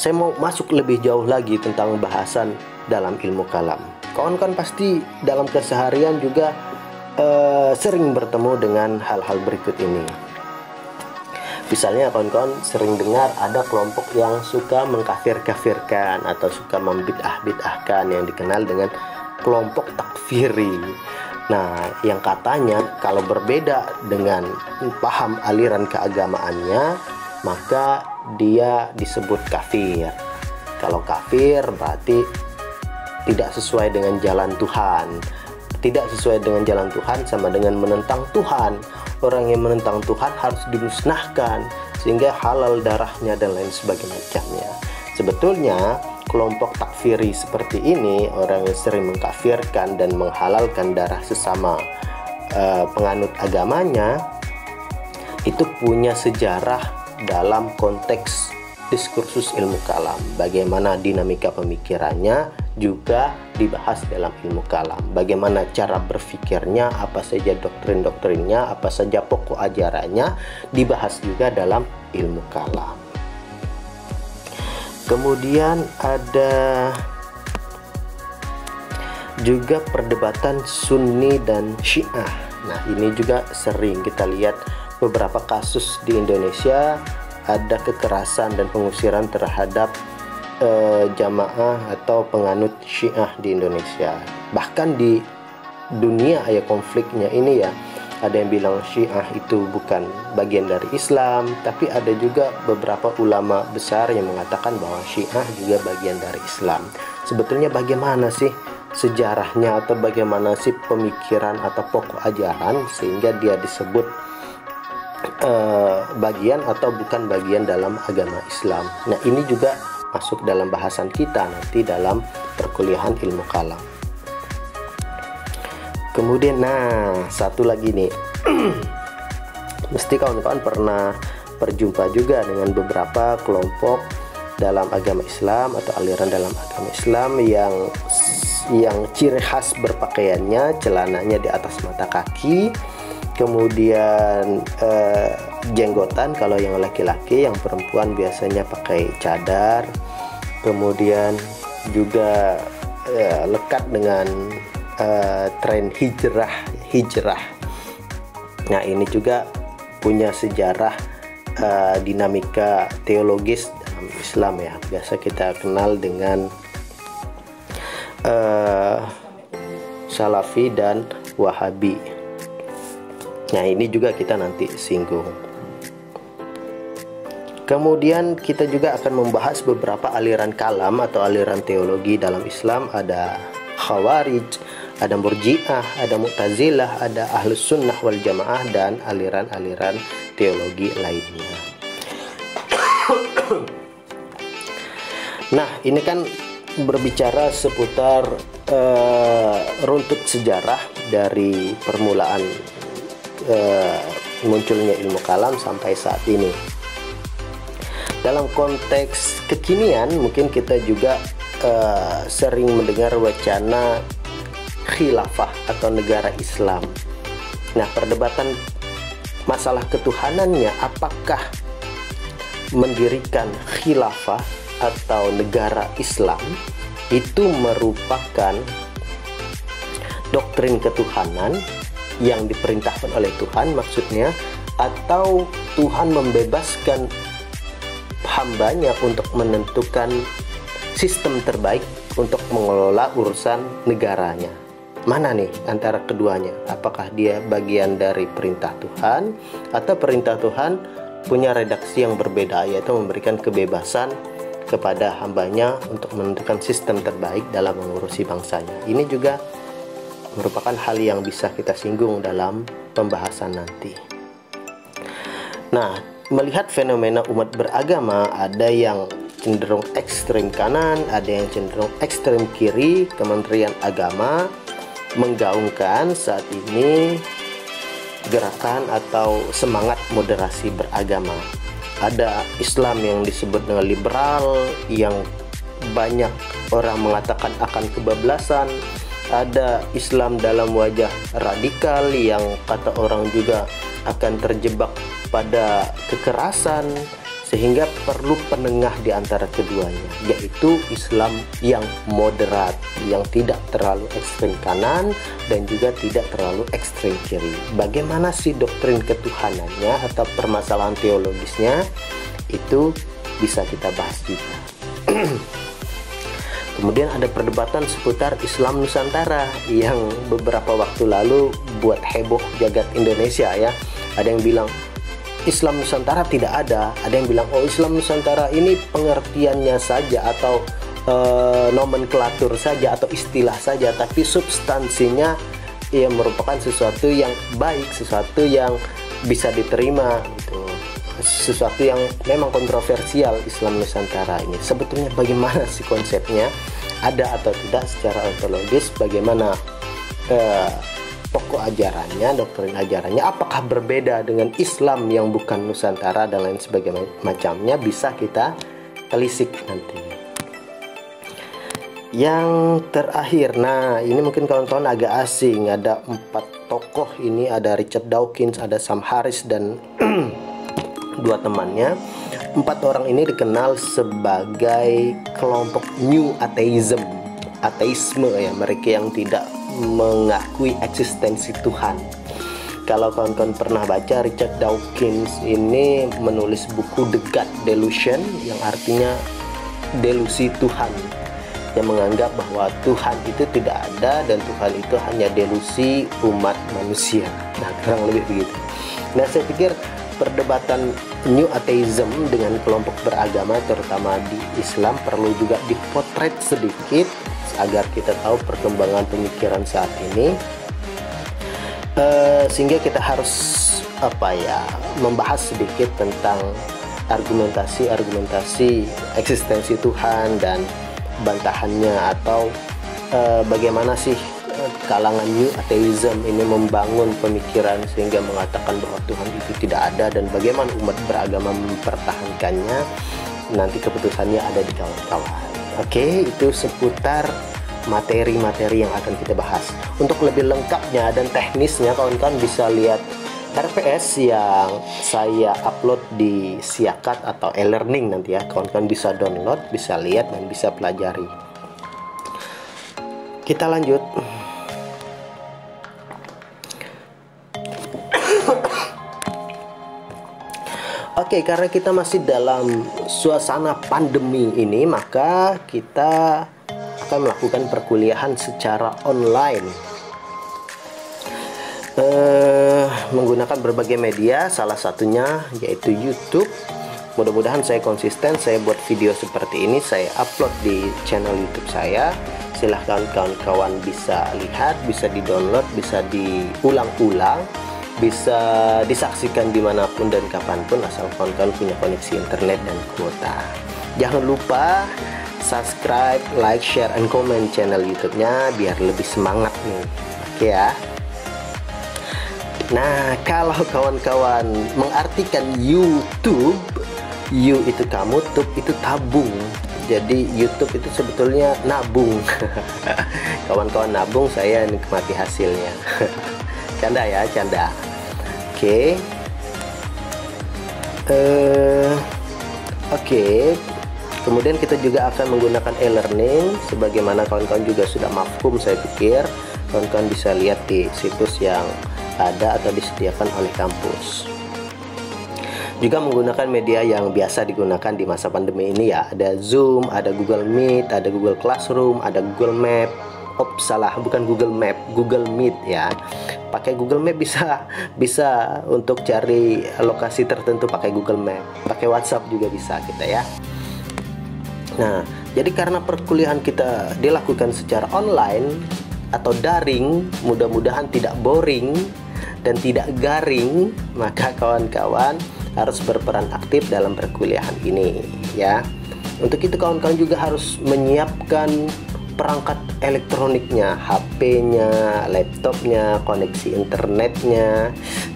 saya mau masuk lebih jauh lagi tentang bahasan dalam ilmu kalam. Kawan-kawan pasti dalam keseharian juga sering bertemu dengan hal-hal berikut ini. Misalnya kawan-kawan sering dengar ada kelompok yang suka mengkafir-kafirkan atau suka membid'ah-bid'ahkan yang dikenal dengan kelompok takfiri. Nah, yang katanya kalau berbeda dengan paham aliran keagamaannya, maka dia disebut kafir. Kalau kafir berarti tidak sesuai dengan jalan Tuhan. Tidak sesuai dengan jalan Tuhan sama dengan menentang Tuhan. Orang yang menentang Tuhan harus dimusnahkan sehingga halal darahnya dan lain sebagainya. Sebetulnya kelompok takfiri seperti ini, orang yang sering mengkafirkan dan menghalalkan darah sesama penganut agamanya, itu punya sejarah dalam konteks diskursus ilmu kalam. Bagaimana dinamika pemikirannya juga dibahas dalam ilmu kalam. Bagaimana cara berpikirnya, apa saja doktrin-doktrinnya, apa saja pokok ajarannya dibahas juga dalam ilmu kalam. Kemudian ada juga perdebatan Sunni dan Syiah. Nah, ini juga sering kita lihat beberapa kasus di Indonesia, ada kekerasan dan pengusiran terhadap jamaah atau penganut Syiah di Indonesia. Bahkan di dunia ya konfliknya ini ya, ada yang bilang Syiah itu bukan bagian dari Islam, tapi ada juga beberapa ulama besar yang mengatakan bahwa Syiah juga bagian dari Islam. Sebetulnya bagaimana sih sejarahnya atau bagaimana sih pemikiran atau pokok ajaran sehingga dia disebut bagian atau bukan bagian dalam agama Islam. Nah, ini juga masuk dalam bahasan kita nanti dalam perkuliahan ilmu kalam. Kemudian, nah, satu lagi nih, mesti kawan-kawan pernah berjumpa juga dengan beberapa kelompok dalam agama Islam atau aliran dalam agama Islam yang ciri khas berpakaiannya celananya di atas mata kaki, kemudian jenggotan kalau yang laki-laki, yang perempuan biasanya pakai cadar, kemudian juga lekat dengan tren hijrah. Nah, ini juga punya sejarah dinamika teologis dalam Islam ya. Biasa kita kenal dengan Salafi dan Wahabi. Nah, ini juga kita nanti singgung. Kemudian kita juga akan membahas beberapa aliran kalam atau aliran teologi dalam Islam. Ada Khawarij, ada Murji'ah, ada Mu'tazilah, ada Ahlus Sunnah wal Jamaah, dan aliran-aliran teologi lainnya. Nah, ini kan berbicara seputar runtut sejarah dari permulaan munculnya ilmu kalam sampai saat ini. Dalam konteks kekinian mungkin kita juga sering mendengar wacana khilafah atau negara Islam. Nah, perdebatan masalah ketuhanannya, apakah mendirikan khilafah atau negara Islam itu merupakan doktrin ketuhanan yang diperintahkan oleh Tuhan maksudnya, atau Tuhan membebaskan hambanya untuk menentukan sistem terbaik untuk mengelola urusan negaranya. Mana nih antara keduanya? Apakah dia bagian dari perintah Tuhan atau perintah Tuhan punya redaksi yang berbeda, yaitu memberikan kebebasan kepada hambanya untuk menentukan sistem terbaik dalam mengurusi bangsanya. Ini juga merupakan hal yang bisa kita singgung dalam pembahasan nanti. Nah, melihat fenomena umat beragama, ada yang cenderung ekstrem kanan, ada yang cenderung ekstrem kiri. Kementerian Agama menggaungkan saat ini gerakan atau semangat moderasi beragama. Ada Islam yang disebut dengan liberal, yang banyak orang mengatakan akan kebablasan. Ada Islam dalam wajah radikal yang kata orang juga akan terjebak pada kekerasan, sehingga perlu penengah di antara keduanya, yaitu Islam yang moderat, yang tidak terlalu ekstrem kanan dan juga tidak terlalu ekstrem kiri. Bagaimana sih doktrin ketuhanannya atau permasalahan teologisnya, itu bisa kita bahas juga. Kemudian ada perdebatan seputar Islam Nusantara yang beberapa waktu lalu buat heboh jagat Indonesia ya. Ada yang bilang Islam Nusantara tidak ada yang bilang oh Islam Nusantara ini pengertiannya saja atau nomenklatur saja atau istilah saja, tapi substansinya ya merupakan sesuatu yang baik, sesuatu yang bisa diterima gitu. Sesuatu yang memang kontroversial Islam Nusantara ini. Sebetulnya bagaimana sih konsepnya? Ada atau tidak secara ontologis? Bagaimana pokok ajarannya, doktrin ajarannya? Apakah berbeda dengan Islam yang bukan Nusantara dan lain sebagainya macamnya? Bisa kita telisik nanti. Yang terakhir, nah ini mungkin kawan-kawan agak asing. Ada 4 tokoh ini, ada Richard Dawkins, ada Sam Harris dan 2 temannya. 4 orang ini dikenal sebagai kelompok New Atheism, ateisme ya, mereka yang tidak mengakui eksistensi Tuhan. Kalau kawan-kawan pernah baca, Richard Dawkins ini menulis buku The God Delusion, yang artinya delusi Tuhan, yang menganggap bahwa Tuhan itu tidak ada dan Tuhan itu hanya delusi umat manusia. Nah, kurang lebih begitu. Nah, saya pikir perdebatan New Atheism dengan kelompok beragama terutama di Islam perlu juga dipotret sedikit agar kita tahu perkembangan pemikiran saat ini, sehingga kita harus membahas sedikit tentang argumentasi eksistensi Tuhan dan bantahannya, atau bagaimana sih kalangan New Atheism ini membangun pemikiran sehingga mengatakan bahwa Tuhan itu tidak ada, dan bagaimana umat beragama mempertahankannya. Nanti keputusannya ada di kawan-kawan. Oke, itu seputar materi-materi yang akan kita bahas. Untuk lebih lengkapnya dan teknisnya, kawan-kawan bisa lihat RPS yang saya upload di Siakat atau e-learning nanti ya. Kawan-kawan bisa download, bisa lihat dan bisa pelajari. Kita lanjut. Oke, karena kita masih dalam suasana pandemi ini, maka kita akan melakukan perkuliahan secara online menggunakan berbagai media, salah satunya yaitu YouTube. Mudah-mudahan saya konsisten, saya buat video seperti ini, saya upload di channel YouTube saya. Silahkan kawan-kawan bisa lihat, bisa di-download, bisa diulang-ulang, bisa disaksikan dimanapun dan kapanpun, asal kawan-kawan punya koneksi internet dan kuota. Jangan lupa subscribe, like, share, and comment channel YouTube-nya biar lebih semangat nih. Oke ya. Nah, kalau kawan-kawan mengartikan YouTube, you itu kamu, tube itu tabung. Jadi YouTube itu sebetulnya nabung. Kawan-kawan nabung, saya nikmati hasilnya. Canda ya, canda. Oke. Oke. Kemudian kita juga akan menggunakan e-learning, sebagaimana kawan-kawan juga sudah mafhum saya pikir. Kawan-kawan bisa lihat di situs yang ada atau disediakan oleh kampus. Juga menggunakan media yang biasa digunakan di masa pandemi ini ya. Ada Zoom, ada Google Meet, ada Google Classroom, ada Google Map. Salah, bukan Google Map, Google Meet ya. Pakai Google Map bisa untuk cari lokasi tertentu pakai Google Map. Pakai WhatsApp juga bisa kita ya. Nah, jadi karena perkuliahan kita dilakukan secara online atau daring, mudah-mudahan tidak boring dan tidak garing, maka kawan-kawan harus berperan aktif dalam perkuliahan ini ya. Untuk itu kawan-kawan juga harus menyiapkan perangkat elektroniknya, HP-nya, laptopnya, koneksi internetnya,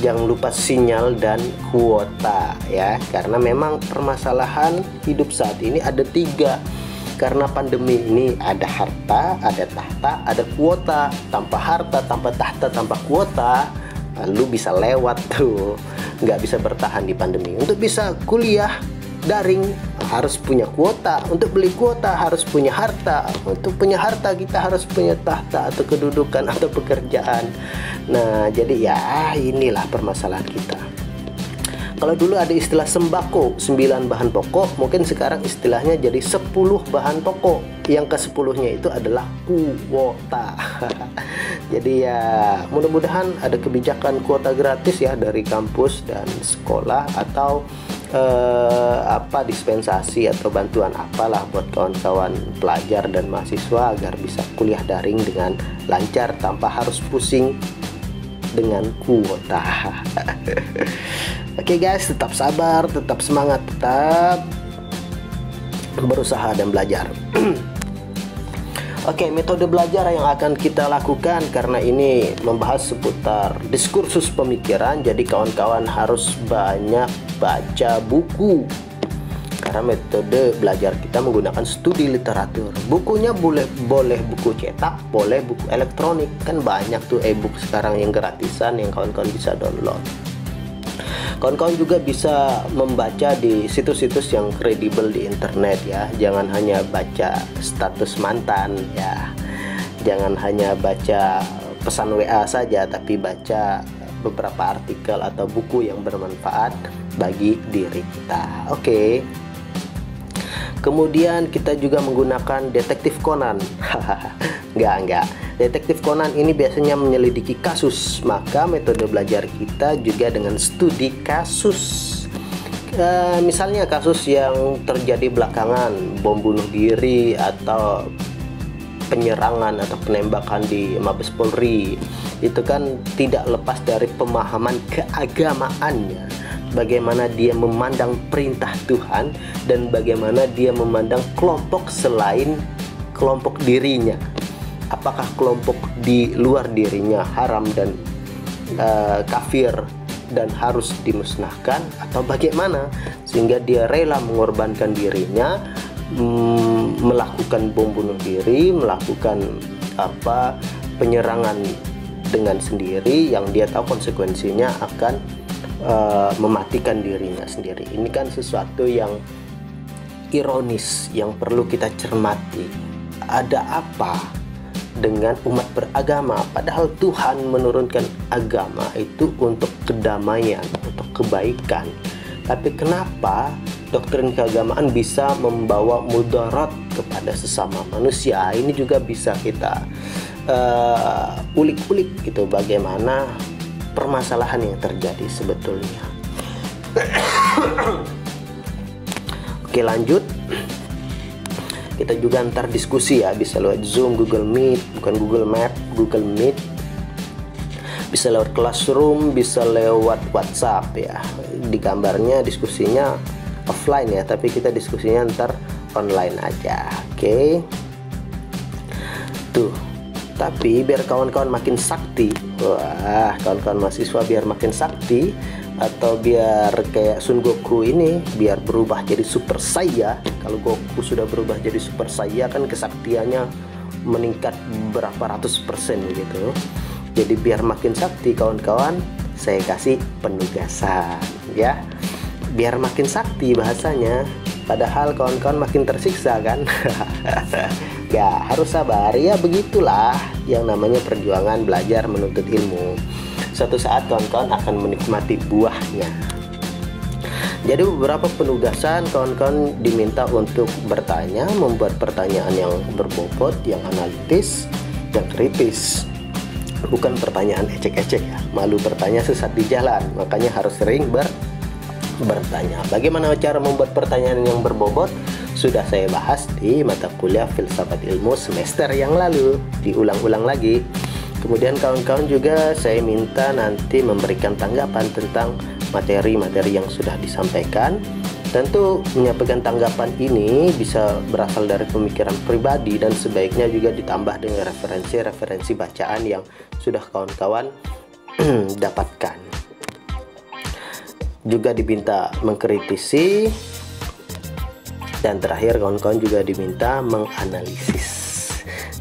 jangan lupa sinyal dan kuota ya, karena memang permasalahan hidup saat ini ada 3. Karena pandemi ini ada harta, ada tahta, ada kuota. Tanpa harta, tanpa tahta, tanpa kuota, lu bisa lewat tuh, nggak bisa bertahan di pandemi. Untuk bisa kuliah daring harus punya kuota, untuk beli kuota harus punya harta, untuk punya harta kita harus punya tahta atau kedudukan atau pekerjaan. Nah, jadi ya inilah permasalahan kita. Kalau dulu ada istilah sembako 9 bahan pokok, mungkin sekarang istilahnya jadi 10 bahan pokok. Yang ke-10-nya itu adalah kuota. Jadi ya mudah-mudahan ada kebijakan kuota gratis ya dari kampus dan sekolah, atau dispensasi atau bantuan apalah buat kawan-kawan pelajar dan mahasiswa agar bisa kuliah daring dengan lancar tanpa harus pusing dengan kuota. Oke guys, tetap sabar, tetap semangat, tetap berusaha dan belajar. Oke, metode belajar yang akan kita lakukan, karena ini membahas seputar diskursus pemikiran, jadi kawan-kawan harus banyak baca buku. Karena metode belajar kita menggunakan studi literatur. Bukunya boleh buku cetak, boleh buku elektronik. Kan banyak tuh e-book sekarang yang gratisan yang kawan-kawan bisa download. Kawan-kawan juga bisa membaca di situs-situs yang kredibel di internet ya. Jangan hanya baca status mantan ya. Jangan hanya baca pesan WA saja, tapi baca beberapa artikel atau buku yang bermanfaat bagi diri kita. Oke. Kemudian kita juga menggunakan detektif Conan. Enggak. Detektif Conan ini biasanya menyelidiki kasus, maka metode belajar kita juga dengan studi kasus. Misalnya kasus yang terjadi belakangan, bom bunuh diri atau penyerangan atau penembakan di Mabes Polri, itu kan tidak lepas dari pemahaman keagamaannya. Bagaimana dia memandang perintah Tuhan dan bagaimana dia memandang kelompok selain kelompok dirinya. Apakah kelompok di luar dirinya haram dan kafir dan harus dimusnahkan, atau bagaimana sehingga dia rela mengorbankan dirinya, melakukan bom bunuh diri, melakukan penyerangan dengan sendiri yang dia tahu konsekuensinya akan mematikan dirinya sendiri. Ini kan sesuatu yang ironis yang perlu kita cermati. Ada apa dengan umat beragama, padahal Tuhan menurunkan agama itu untuk kedamaian, untuk kebaikan. Tapi kenapa doktrin keagamaan bisa membawa mudarat kepada sesama manusia? Ini juga bisa kita ulik-ulik gitu, bagaimana permasalahan yang terjadi sebetulnya. Oke, lanjut. Kita juga antar diskusi ya, bisa lewat Zoom, Google Meet, bukan Google Map, Google Meet. Bisa lewat Classroom, bisa lewat WhatsApp ya. Di gambarnya diskusinya offline ya, tapi kita diskusinya ntar online aja. Oke. Tuh. Tapi biar kawan-kawan makin sakti, wah, kawan-kawan mahasiswa biar makin sakti, atau biar kayak Sun Goku ini biar berubah jadi Super Saiya. Kalau Goku sudah berubah jadi Super Saiya kan kesaktiannya meningkat berapa ratus % gitu. Jadi biar makin sakti kawan-kawan, saya kasih penugasan ya, biar makin sakti bahasanya. Padahal kawan-kawan makin tersiksa kan. Ya harus sabar ya, begitulah yang namanya perjuangan belajar menuntut ilmu. Suatu saat kawan-kawan akan menikmati buahnya. Jadi beberapa penugasan kawan-kawan diminta untuk bertanya, membuat pertanyaan yang berbobot, yang analitis, yang kritis. Bukan pertanyaan ecek-ecek ya, malu bertanya sesat di jalan, makanya harus sering bertanya. Bagaimana cara membuat pertanyaan yang berbobot? Sudah saya bahas di mata kuliah Filsafat Ilmu semester yang lalu, diulang-ulang lagi. Kemudian kawan-kawan juga saya minta nanti memberikan tanggapan tentang materi-materi yang sudah disampaikan. Tentu menyampaikan tanggapan ini bisa berasal dari pemikiran pribadi dan sebaiknya juga ditambah dengan referensi-referensi bacaan yang sudah kawan-kawan dapatkan. Juga diminta mengkritisi, dan terakhir kawan-kawan juga diminta menganalisis.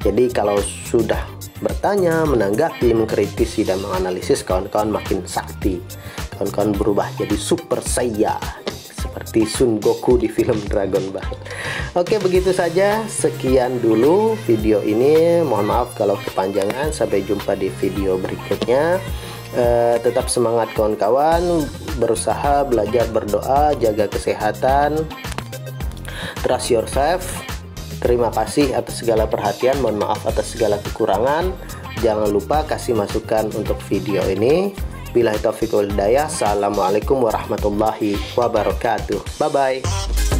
Jadi kalau sudah bertanya, menanggapi, mengkritisi, dan menganalisis, kawan-kawan makin sakti. Kawan-kawan berubah jadi Super Saiya seperti Son Goku di film Dragon Ball. Oke, begitu saja. Sekian dulu video ini. Mohon maaf kalau kepanjangan. Sampai jumpa di video berikutnya. Tetap semangat kawan-kawan, berusaha, belajar, berdoa, jaga kesehatan, trust yourself. Terima kasih atas segala perhatian. Mohon maaf atas segala kekurangan. Jangan lupa kasih masukan untuk video ini. Billahi taufiq wal hidayah. Assalamualaikum warahmatullahi wabarakatuh. Bye bye.